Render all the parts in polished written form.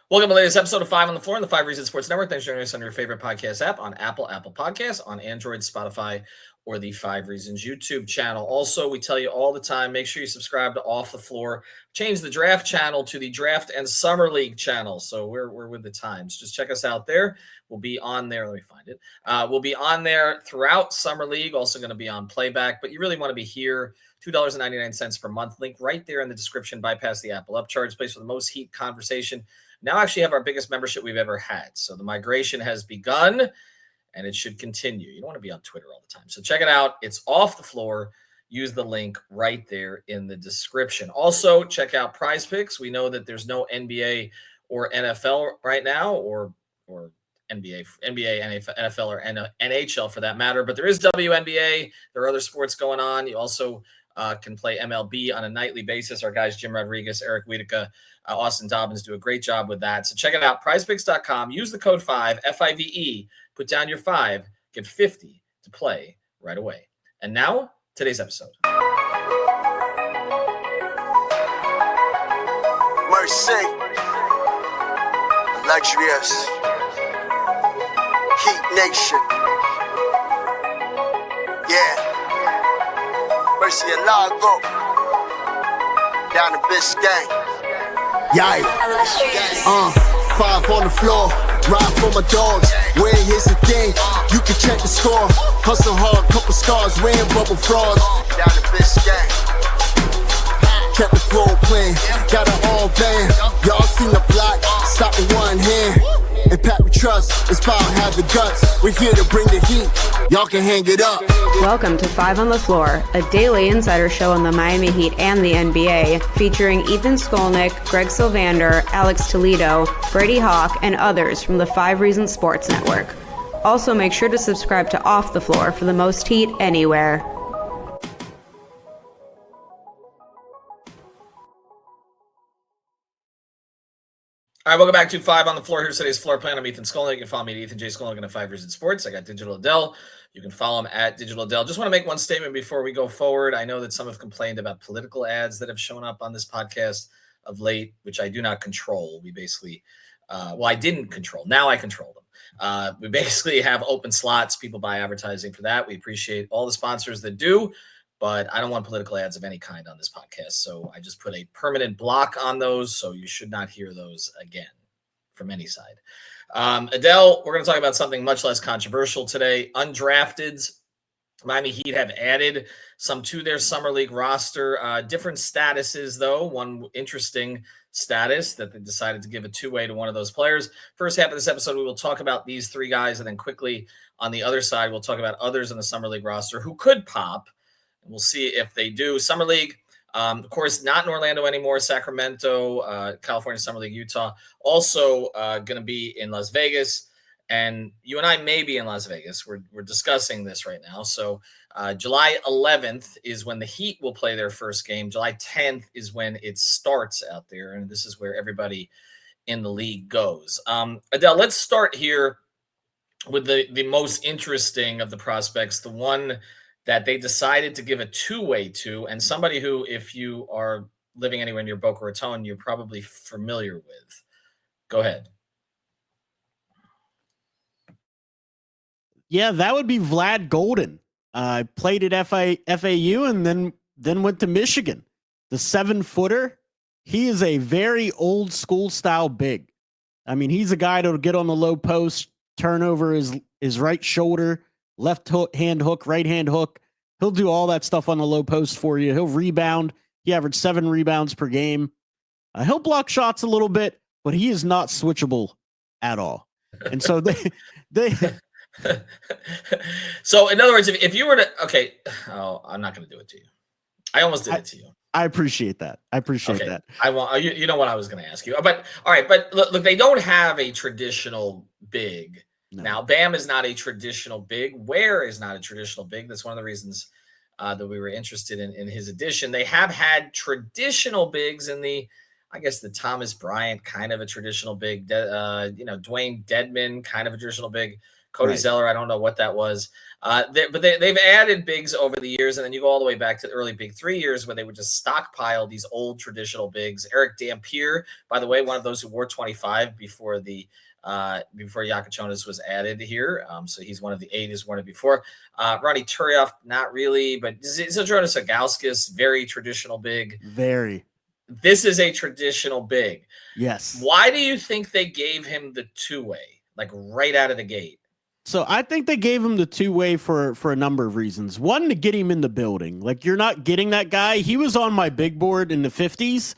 Welcome to the latest episode of 5 on the Floor on the 5 Reasons Sports Network. Thanks for joining us on your favorite podcast app on Apple Podcasts, on Android, Spotify, or the 5 Reasons YouTube channel. Also, we tell you all the time, make sure you subscribe to Off the Floor. Change the draft channel to the Draft and Summer League channel. So we're with the times. Just check us out there. We'll be on there. Let me find it. We'll be on there throughout Summer League. Also going to be on playback, but you really want to be here. $2.99 per month. Link right there in the description. Bypass the Apple upcharge. Place for the most heat conversation. Now actually have our biggest membership we've ever had. So the migration has begun and it should continue. You don't want to be on Twitter all the time. So check it out. It's Off the Floor. Use the link right there in the description. Also, check out Prize Picks. We know that there's no NBA or NFL right now, or NBA, NFL, or NHL for that matter. But there is WNBA. There are other sports going on. You also can play MLB on a nightly basis. Our guys, Jim Rodriguez, Eric Wiedeke, Austin Dobbins do a great job with that. So check it out, prizepicks.com. Use the code 5, F-I-V-E. Put down your 5, get 50 to play right away. And now, today's episode. Mercy, luxurious, Heat Nation, yeah, Mercy and Lago, down to Biscayne. Yay. 5 on the floor, ride for my dogs. Where here's the thing, you can check the score. Hustle hard, couple scars, wearing bubble frauds. Down to Biscayne. Kept the floor playing, got it all banned. Y'all seen the block, stop with one hand. And Pat we trust, it's power, have the guts. We're here to bring the heat, y'all can hang it up. Welcome to 5 on the Floor, a daily insider show on the Miami Heat and the NBA, featuring Ethan Skolnick, Greg Sylvander, Alex Toledo, Brady Hawk, and others from the 5 Reasons Sports Network. Also, make sure to subscribe to Off the Floor for the most heat anywhere. All right, welcome back to 5 on the Floor. Here's today's floor plan. I'm Ethan Skolnick. You can follow me at Ethan J. Skolnick on 5 Reasons Sports. I got Digital Adel. You can follow him at Digital Adel. Just want to make one statement before we go forward. I know that some have complained about political ads that have shown up on this podcast of late, which I do not control. We basically, I didn't control. Now I control them. We basically have open slots. People buy advertising for that. We appreciate all the sponsors that do. But I don't want political ads of any kind on this podcast. So I just put a permanent block on those. So you should not hear those again from any side. Adele, we're going to talk about something much less controversial today. Undrafteds. Miami Heat have added some to their summer league roster. Different statuses, though. One interesting status that they decided to give a two-way to one of those players. First half of this episode, we will talk about these three guys. And then quickly on the other side, we'll talk about others in the summer league roster who could pop. We'll see if they do. Summer League, of course, not in Orlando anymore. Sacramento, California Summer League, Utah. Also going to be in Las Vegas. And you and I may be in Las Vegas. We're discussing this right now. So July 11th is when the Heat will play their first game. July 10th is when it starts out there. And this is where everybody in the league goes. Adele, let's start here with the most interesting of the prospects, the one that they decided to give a two-way to, and somebody who, if you are living anywhere near Boca Raton, you're probably familiar with. Go ahead. Yeah, that would be Vlad Golden. Played at FAU and then went to Michigan. The 7-footer. He is a very old school style big. I mean, he's a guy that'll get on the low post, turn over his right shoulder, left hand hook, right hand hook. He'll do all that stuff on the low post for you. He'll rebound. He averaged 7 rebounds per game. He'll block shots a little bit, but he is not switchable at all. And so they So in other words, if you were to, I'm not going to do it to you. I almost did it to you. I appreciate that. That. I want you know what I was going to ask you. But all right, but look, they don't have a traditional big. No. Now, Bam is not a traditional big. Ware is not a traditional big. That's one of the reasons that we were interested in his addition. They have had traditional bigs in the Thomas Bryant, kind of a traditional big. Dwayne Dedman, kind of a traditional big. Cody Right. Zeller, I don't know what that was. They've added bigs over the years, and then you go all the way back to the early Big 3 years where they would just stockpile these old traditional bigs. Eric Dampier, by the way, one of those who wore 25 before Jakucionis was added here. So he's one of the 8 who's worn it before. Ronnie Turioff, not really, but Zydrunas Ilgauskas, very traditional big. Very. This is a traditional big. Yes. Why do you think they gave him the two-way, like right out of the gate? So I think they gave him the two-way for a number of reasons. One, to get him in the building. Like, you're not getting that guy. He was on my big board in the 50s.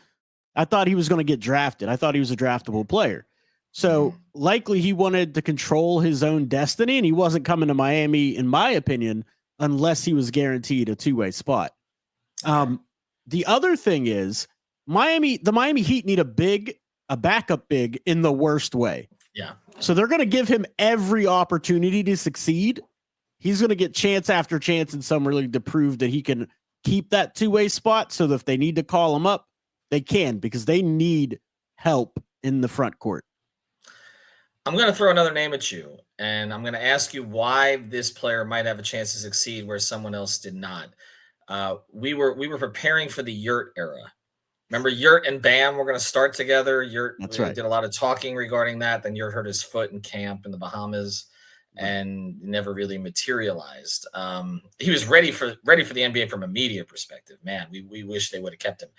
I thought he was going to get drafted. I thought he was a draftable player. So likely he wanted to control his own destiny, and he wasn't coming to Miami, in my opinion, unless he was guaranteed a two-way spot. The other thing is the Miami Heat need a backup big in the worst way. Yeah. So they're going to give him every opportunity to succeed. He's going to get chance after chance in summer league to prove that he can keep that two-way spot, so that if they need to call him up, they can, because they need help in the front court. I'm going to throw another name at you, and I'm going to ask you why this player might have a chance to succeed where someone else did not. We were preparing for the Yurt era. Remember, Yurt and Bam were going to start together. Yurt did a lot of talking regarding that. Then Yurt hurt his foot in camp in the Bahamas and never really materialized. He was ready for the NBA from a media perspective. Man, we wish they would have kept him.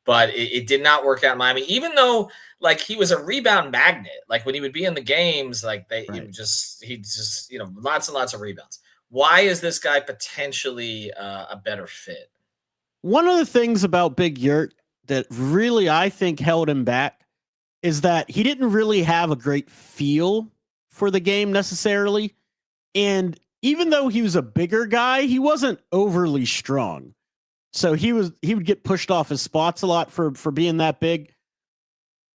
But it did not work out in Miami, even though like he was a rebound magnet. Like when he would be in the games, like he just lots and lots of rebounds. Why is this guy potentially a better fit? One of the things about Big Yurt that really, I think, held him back is that he didn't really have a great feel for the game necessarily. And even though he was a bigger guy, he wasn't overly strong. So he would get pushed off his spots a lot for being that big.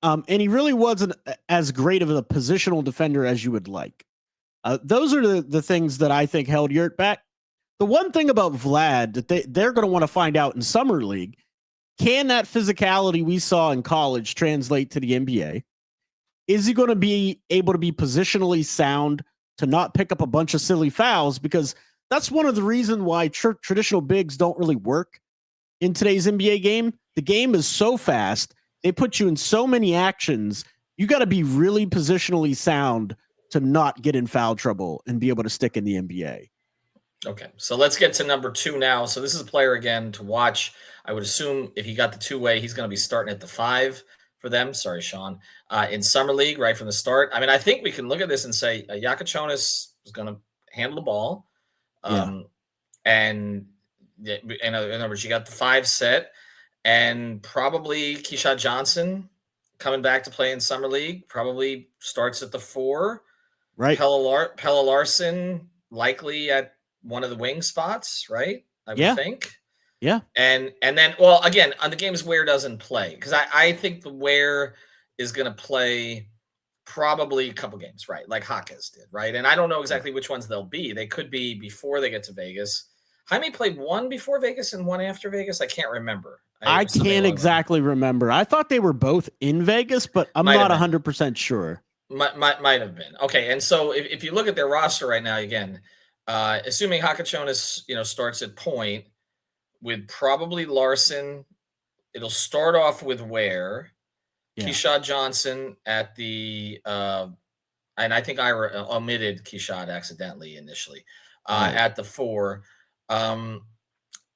And he really wasn't as great of a positional defender as you would like. Those are the things that I think held Yurt back. The one thing about Vlad that they're going to want to find out in Summer League, can that physicality we saw in college translate to the NBA? Is he going to be able to be positionally sound to not pick up a bunch of silly fouls? Because that's one of the reasons why traditional bigs don't really work in today's NBA game. The game is so fast. They put you in so many actions. You got to be really positionally sound to not get in foul trouble and be able to stick in the NBA. Okay, so let's get to number 2 now. So this is a player, again, to watch. I would assume if he got the two-way, he's going to be starting at the 5 for them. Sorry, Sean. In Summer League, right from the start. I mean, I think we can look at this and say Jakucionis is going to handle the ball. And in other words, you got the 5 set, and probably Keyshawn Johnson coming back to play in Summer League probably starts at the 4. Right. Pelle Larsson likely at one of the wing spots, right? I would think. Yeah. And then, well, again, on the games Ware doesn't play, because I think the Ware is going to play probably a couple games, right? Like Jaquez did, right? And I don't know exactly which ones they'll be. They could be before they get to Vegas. Jaime played one before Vegas and one after Vegas. I can't remember. I can't exactly remember. I thought they were both in Vegas, but I'm not 100% sure. Might have been. Okay, and so if you look at their roster right now, again, assuming Jakucionis, starts at point with probably Larsson, it'll start off with Ware, Keyshawn Johnson at the and I think I omitted Keyshawn accidentally initially at the 4.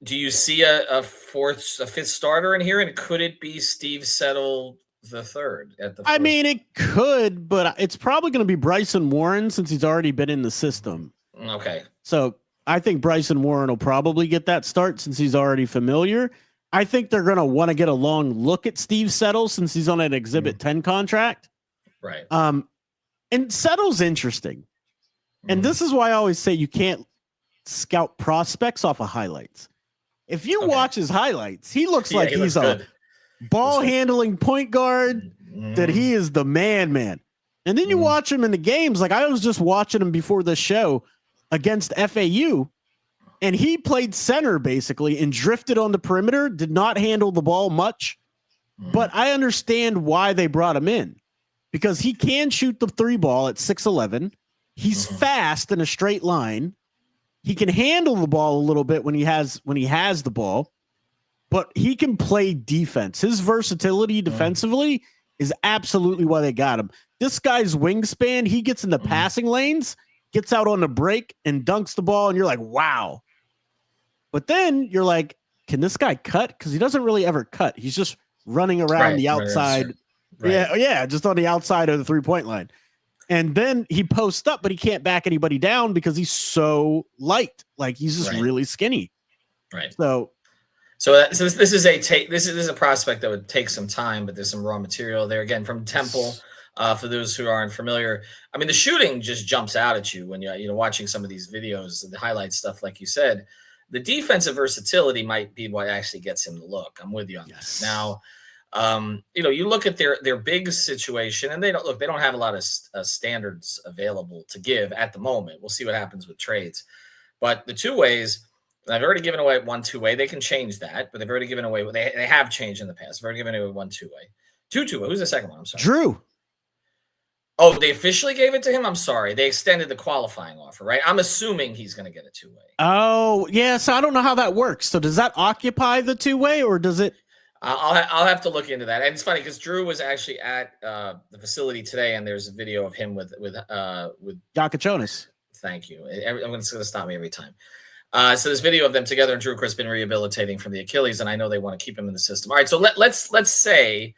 Do you see a fifth starter in here, and could it be Steve Settle the third at the 4th? I mean, it could, but it's probably going to be Bryson Warren since he's already been in the system. Okay. So I think Bryson Warren will probably get that start since he's already familiar. I think they're going to want to get a long look at Steve Settle since he's on an Exhibit 10 contract. Right. And Settle's interesting. And this is why I always say you can't scout prospects off of highlights. If you watch his highlights, he looks like he's a ball handling point guard, that he is the man. And then you watch him in the games. Like I was just watching him before the show against FAU, and he played center basically and drifted on the perimeter, did not handle the ball much. But I understand why they brought him in, because he can shoot the 3 ball at 6'11". He's fast in a straight line. He can handle the ball a little bit when he has the ball, but he can play defense. His versatility defensively is absolutely why they got him. This guy's wingspan, he gets in the passing lanes, gets out on the break and dunks the ball, and you're like, wow. But then you're like, can this guy cut? Because he doesn't really ever cut. He's just running around the outside. Yeah, just on the outside of the three-point line. And then he posts up, but he can't back anybody down because he's so light. Like, he's just really skinny. Right. So this is a prospect that would take some time, but there's some raw material there. Again, from Temple. For those who aren't familiar, I mean, the shooting just jumps out at you when you're watching some of these videos, the highlight stuff, like you said. The defensive versatility might be what actually gets him to look. I'm with you on that. Now, you look at their big situation, and they don't have a lot of standards available to give at the moment. We'll see what happens with trades, but the two ways. I've already given away 1 2-way. They can change that, but they've already given away. They have changed in the past. They've already given away 1 2-way, 2 2-way. Who's the second one? I'm sorry, Drew. Oh, they officially gave it to him? I'm sorry. They extended the qualifying offer, right? I'm assuming he's going to get a 2-way. Oh, yeah. So I don't know how that works. So does that occupy the 2-way, or does it? I'll have to look into that. And it's funny because Drew was actually at the facility today, and there's a video of him with Jakucionis. Thank you. Everyone's going to stop me every time. So this video of them together, and Drew, of course, been rehabilitating from the Achilles, and I know they want to keep him in the system. All right, so let's say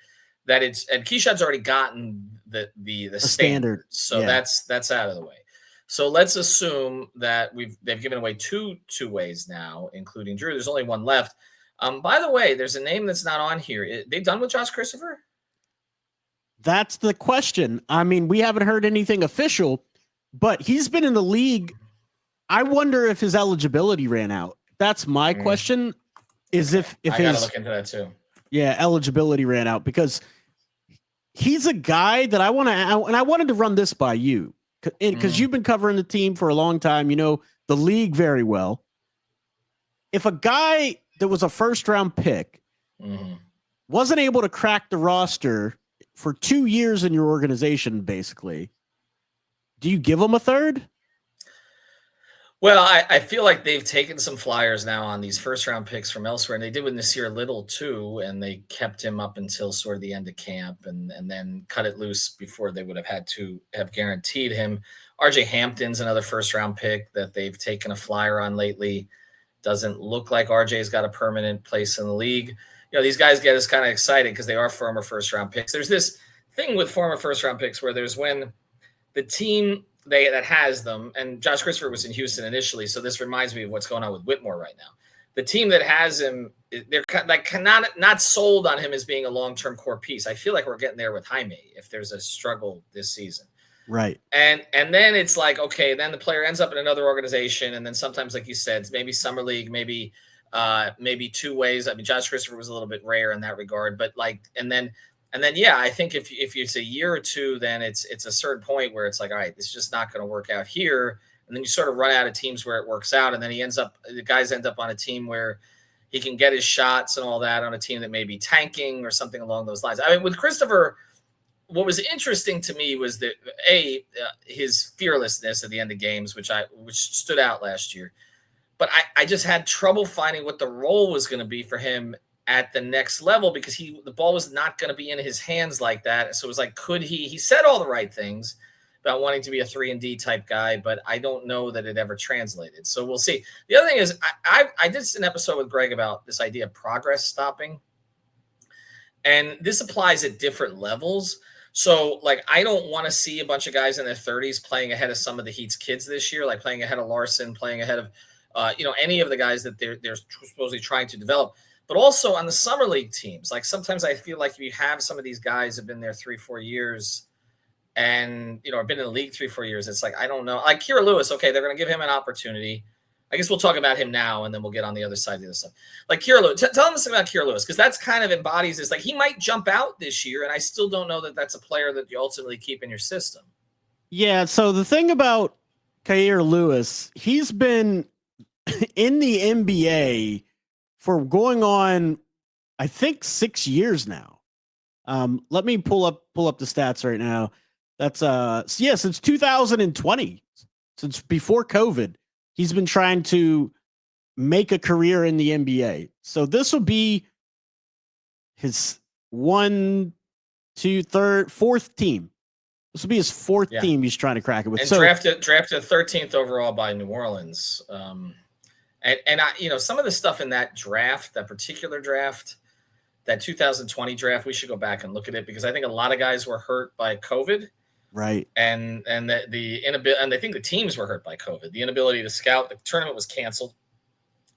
that and Keyshawn's already gotten the standard. So that's out of the way. So let's assume that they've given away 2 2-ways now, including Drew. There's only 1 left. By the way, there's a name that's not on here. They done with Josh Christopher? That's the question. I mean, we haven't heard anything official, but he's been in the league. I wonder if his eligibility ran out. That's my question. Is if I gotta look into that too. Yeah, eligibility ran out, because he's a guy that I wanted to run this by you, because you've been covering the team for a long time. You know the league very well. If a guy that was a first-round pick wasn't able to crack the roster for 2 years in your organization, basically, do you give him a third? Well, I feel like they've taken some flyers now on these first-round picks from elsewhere, and they did with Nasir Little too, and they kept him up until sort of the end of camp, and then cut it loose before they would have had to have guaranteed him. RJ Hampton's another first-round pick that they've taken a flyer on lately. Doesn't look like RJ's got a permanent place in the league. These guys get us kind of excited because they are former first-round picks. There's this thing with former first-round picks where there's when the team that has them, and Josh Christopher was in Houston initially, so this reminds me of what's going on with Whitmore right now. The team that has him, they're not sold on him as being a long-term core piece. I feel like we're getting there with Jaime if there's a struggle this season. Right. And then it's like, okay, then the player ends up in another organization, and then sometimes, like you said, maybe summer league, maybe 2 ways. I mean, Josh Christopher was a little bit rare in that regard, but and then, yeah, I think if it's a year or two, then it's a certain point where it's like, all right, this is just not going to work out here. And then you sort of run out of teams where it works out. And then the guys end up on a team where he can get his shots and all that on a team that may be tanking or something along those lines. I mean, with Christopher, what was interesting to me was that his fearlessness at the end of games, which stood out last year. But I just had trouble finding what the role was going to be for him at the next level, because the ball was not going to be in his hands like that. So it was like, could he said all the right things about wanting to be a 3-and-D type guy, but I don't know that it ever translated. So we'll see. The other thing is I did an episode with Greg about this idea of progress stopping. And this applies at different levels. So like, I don't want to see a bunch of guys in their 30s playing ahead of some of the Heat's kids this year, like playing ahead of Larsson, playing ahead of, any of the guys that they're supposedly trying to develop. But also on the summer league teams, like sometimes I feel like if you have some of these guys have been there 3-4 years and, have been in the league 3-4 years, it's like, I don't know. Like Kira Lewis, okay, they're going to give him an opportunity. I guess we'll talk about him now, and then we'll get on the other side of the other stuff. Like Kira Lewis, tell him something about Kira Lewis, because that's kind of embodies this. Like, he might jump out this year, and I still don't know that that's a player that you ultimately keep in your system. Yeah, so the thing about Kira Lewis, he's been in the NBA for going on, I think, 6 years now. Let me pull up the stats right now. That's since 2020. since before COVID. He's been trying to make a career in the NBA. So this will be his fourth team. This will be his fourth team he's trying to crack it with. And so drafted 13th overall by New Orleans. And I, some of the stuff in that draft, that particular draft, that 2020 draft, we should go back and look at it because I think a lot of guys were hurt by COVID. Right. And the inability, and I think the teams were hurt by COVID, the inability to scout. The tournament was canceled.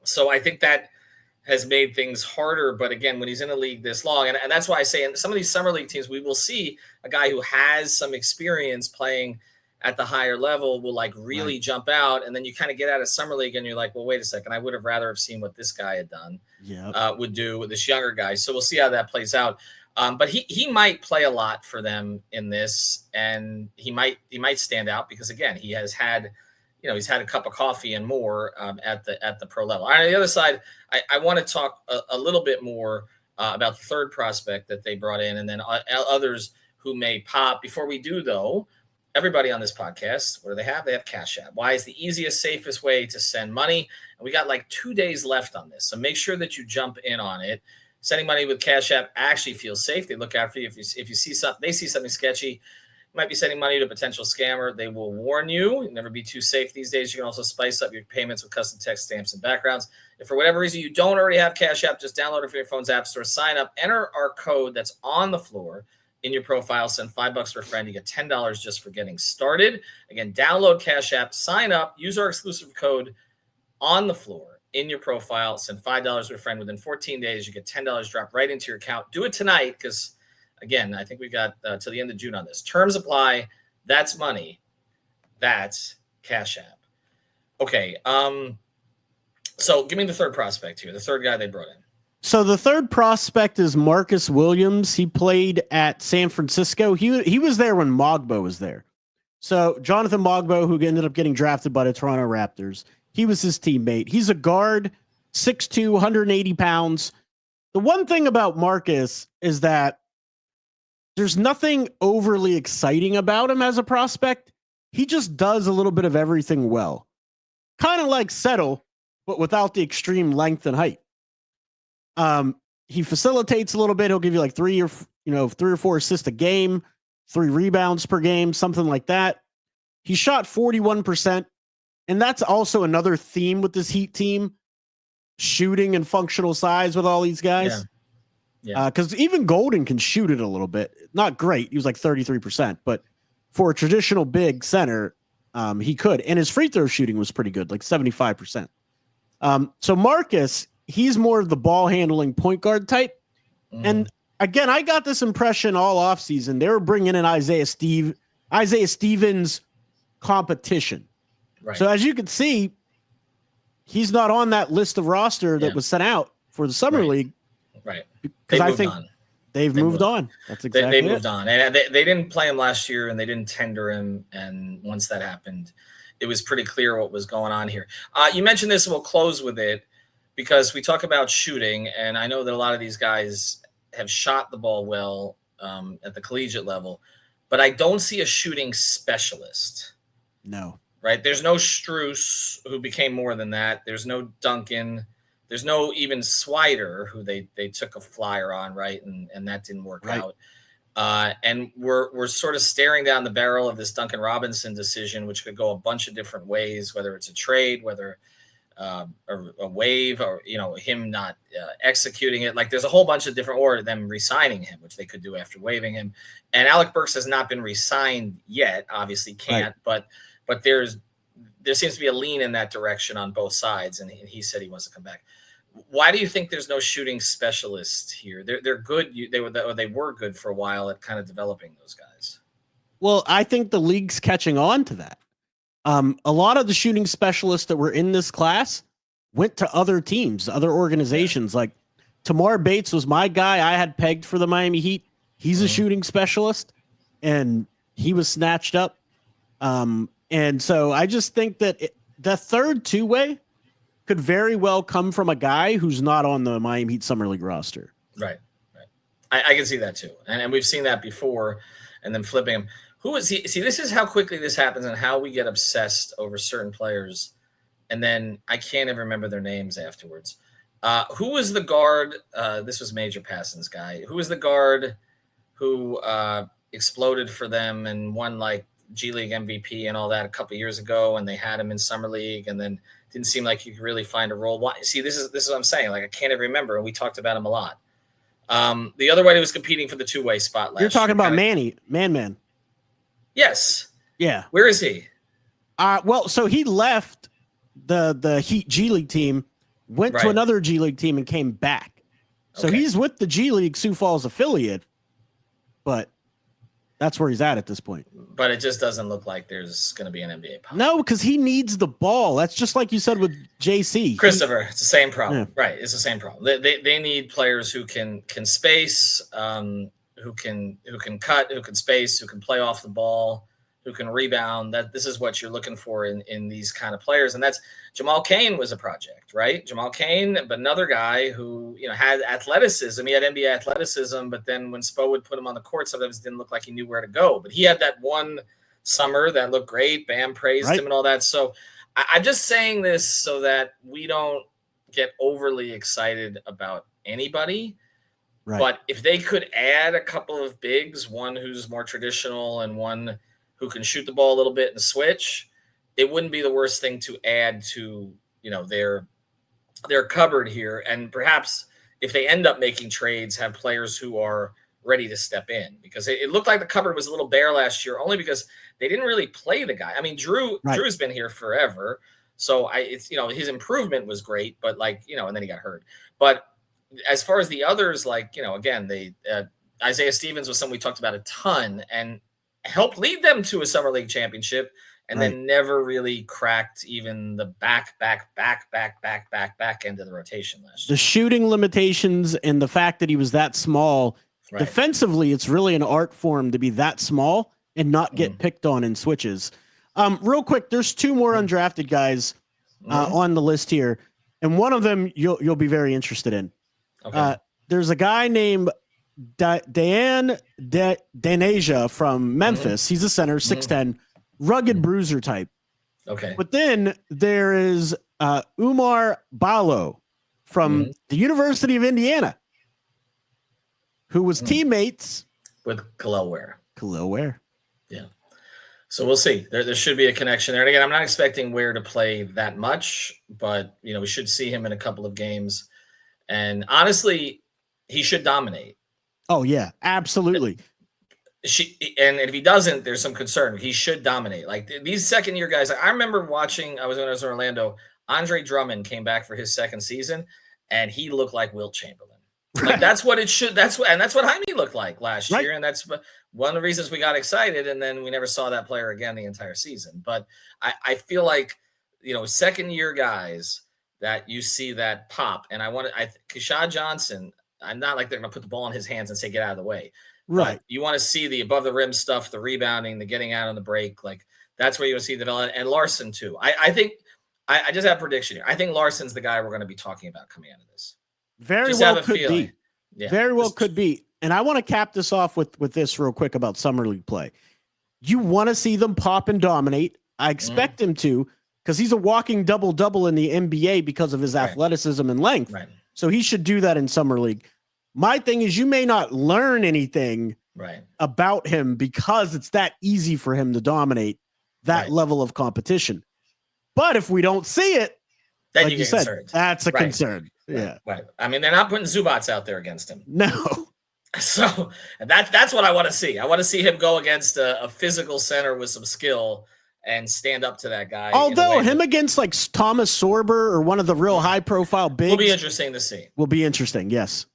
So I think that has made things harder. But again, when he's in a league this long, and that's why I say in some of these summer league teams, we will see a guy who has some experience playing at the higher level will like really jump out. And then you kind of get out of summer league and you're like, well, wait a second. I would have rather have seen what this guy had done, would do with this younger guy. So we'll see how that plays out. But he might play a lot for them in this, and he might stand out because again, he has had, he's had a cup of coffee and more at the pro level. All right, on the other side, I want to talk a little bit more about the third prospect that they brought in, and then others who may pop. Before we do, though, everybody on this podcast, what do they have? They have Cash App. Why is the easiest, safest way to send money? And we got like 2 days left on this, so make sure that you jump in on it. Sending money with Cash App actually feels safe. They look after you. If you see something, they see something sketchy, you might be sending money to a potential scammer. They will warn you. Never be too safe these days. You can also spice up your payments with custom text stamps and backgrounds. If for whatever reason you don't already have Cash App, just download it from your phone's app store. Sign up. Enter our code that's on the floor in your profile. Send $5 for a friend. You get $10 just for getting started. Again, download Cash App. Sign up. Use our exclusive code on the floor in your profile. Send $5 to a friend. Within 14 days, you get $10 drop right into your account. Do it tonight because, again, I think we got till the end of June on this. Terms apply. That's money. That's Cash App. Okay. So give me the third prospect here, the third guy they brought in. So the third prospect is Marcus Williams. He played at San Francisco. He was there when Mogbo was there. So Jonathan Mogbo, who ended up getting drafted by the Toronto Raptors, he was his teammate. He's a guard, 6'2", 180 pounds. The one thing about Marcus is that there's nothing overly exciting about him as a prospect. He just does a little bit of everything well. Kind of like Settle, but without the extreme length and height. He facilitates a little bit. He'll give you like 3 or 4 assists a game, 3 rebounds per game, something like that. He shot 41%. And that's also another theme with this Heat team, shooting and functional size with all these guys. Yeah. Because even Golden can shoot it a little bit. Not great. He was like 33%, but for a traditional big center, he could. And his free throw shooting was pretty good, like 75%. So Marcus, he's more of the ball handling point guard type. And again, I got this impression all offseason. They were bringing in Isaiah Stevens competition. Right. So as you can see, he's not on that list of roster that was sent out for the summer league. Right. Because I think they've moved on. That's exactly they moved on. And they didn't play him last year and they didn't tender him. And once that happened, it was pretty clear what was going on here. You mentioned this and we'll close with it because we talk about shooting. And I know that a lot of these guys have shot the ball well at the collegiate level, but I don't see a shooting specialist. No. Right. There's no Strus who became more than that. There's no Duncan. There's no even Swider who they took a flyer on. Right. And that didn't work out. And we're sort of staring down the barrel of this Duncan Robinson decision, which could go a bunch of different ways, whether it's a trade, whether a waive or, him not executing it. Like there's a whole bunch of different, or them re-signing him, which they could do after waiving him. And Alec Burks has not been re-signed yet, obviously can't, but there seems to be a lean in that direction on both sides, and he said he wants to come back. Why do you think there's no shooting specialist here? They're good. They were good for a while at kind of developing those guys. Well, I think the league's catching on to that. A lot of the shooting specialists that were in this class went to other teams, other organizations. Like Tamar Bates was my guy I had pegged for the Miami Heat. He's a shooting specialist, and he was snatched up. And so I just think that the third two-way could very well come from a guy who's not on the Miami Heat Summer League roster. Right. I can see that too. And we've seen that before and then flipping him. Who is he? See, this is how quickly this happens and how we get obsessed over certain players. And then I can't even remember their names afterwards. Who was the guard? This was Major Passon's guy. Who was the guard who exploded for them and won like G League MVP and all that a couple of years ago, and they had him in summer league, and then didn't seem like he could really find a role. Why? See, this is what I'm saying. Like I can't even remember, and we talked about him a lot. The other way he was competing for the two-way spot last year. You're talking about Man. Yes. Yeah. Where is he? Well, so he left the Heat G League team, went to another G League team, and came back. So he's with the G League Sioux Falls affiliate, but that's where he's at this point. But it just doesn't look like there's going to be an NBA pop. No, because he needs the ball. That's just like you said with JC. Christopher, it's the same problem. Yeah. Right. It's the same problem. They need players who can space, who can cut, who can space, who can play off the ball, who can rebound. This is what you're looking for in these kind of players. And that's Jamal Cain was a project, right? Jamal Cain, but another guy who, had athleticism. He had NBA athleticism, but then when Spo would put him on the court, sometimes it didn't look like he knew where to go. But he had that one summer that looked great. Bam praised him and all that. So I'm just saying this so that we don't get overly excited about anybody. Right. But if they could add a couple of bigs, one who's more traditional and one who can shoot the ball a little bit and switch, it wouldn't be the worst thing to add to, their cupboard here. And perhaps if they end up making trades, have players who are ready to step in, because it looked like the cupboard was a little bare last year, only because they didn't really play the guy. I mean, Drew's been here forever. So his improvement was great, but and then he got hurt. But as far as the others, again, Isaiah Stevens was someone we talked about a ton and helped lead them to a summer league championship, and then never really cracked even the back end of the rotation last year. The shooting limitations and the fact that he was that small defensively, it's really an art form to be that small and not get picked on in switches. Real quick, there's two more undrafted guys on the list here, and one of them you'll be very interested in. Okay. There's a guy named Dayan Danasia from Memphis. He's a center, 6'10", rugged bruiser type. Okay. But then there is Umar Balo from the University of Indiana, who was teammates with Khalil Ware. Yeah. So we'll see. There should be a connection there. And again, I'm not expecting Ware to play that much, but we should see him in a couple of games. And honestly, he should dominate. Oh yeah, absolutely. And if he doesn't, there's some concern. He should dominate. Like these second-year guys. I remember watching. When I was in Orlando. Andre Drummond came back for his second season, and he looked like Wilt Chamberlain. Like that's what it should. That's what Jaime looked like last year, and that's one of the reasons we got excited. And then we never saw that player again the entire season. But I feel like second-year guys that you see that pop, and Keshad Johnson. I'm not like they're going to put the ball in his hands and say, get out of the way. Right. But you want to see the above the rim stuff, the rebounding, the getting out on the break. Like that's where you want to see development. And Larsson too. I think I just have a prediction here. I think Larson's the guy we're going to be talking about coming out of this. Very just well could be. Yeah. Very well could be. And I want to cap this off with this real quick about summer league play. You want to see them pop and dominate. I expect him to, because he's a walking double-double in the NBA because of his athleticism and length. Right. So he should do that in summer league. My thing is you may not learn anything about him because it's that easy for him to dominate that level of competition. But if we don't see it, then like you said, concerned. That's a concern. Yeah. Right. I mean, they're not putting Zubats out there against him. No. So that's what I want to see. I want to see him go against a physical center with some skill and stand up to that guy. Although him against like Thomas Sorber or one of the real high profile bigs will be interesting to see. Will be interesting. Yes.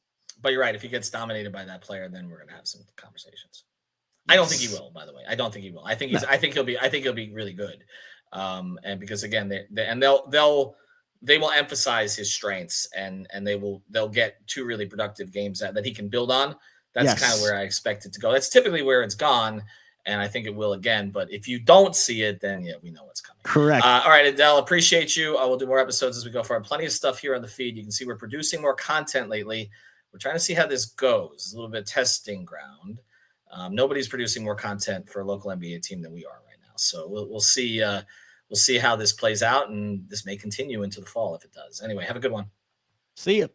But you're right. If he gets dominated by that player, then we're going to have some conversations. Yes. I don't think he will, by the way. I don't think he will. I think he'll be really good. And because again, they will emphasize his strengths and they'll get two really productive games that he can build on. That's kind of where I expect it to go. That's typically where it's gone. And I think it will again. But if you don't see it, then we know what's coming. Correct. All right, Adel, appreciate you. We'll do more episodes as we go forward. Plenty of stuff here on the feed. You can see we're producing more content lately. We're trying to see how this goes. A little bit of testing ground. Nobody's producing more content for a local NBA team than we are right now. So we'll see. We'll see how this plays out, and this may continue into the fall if it does. Anyway, have a good one. See you.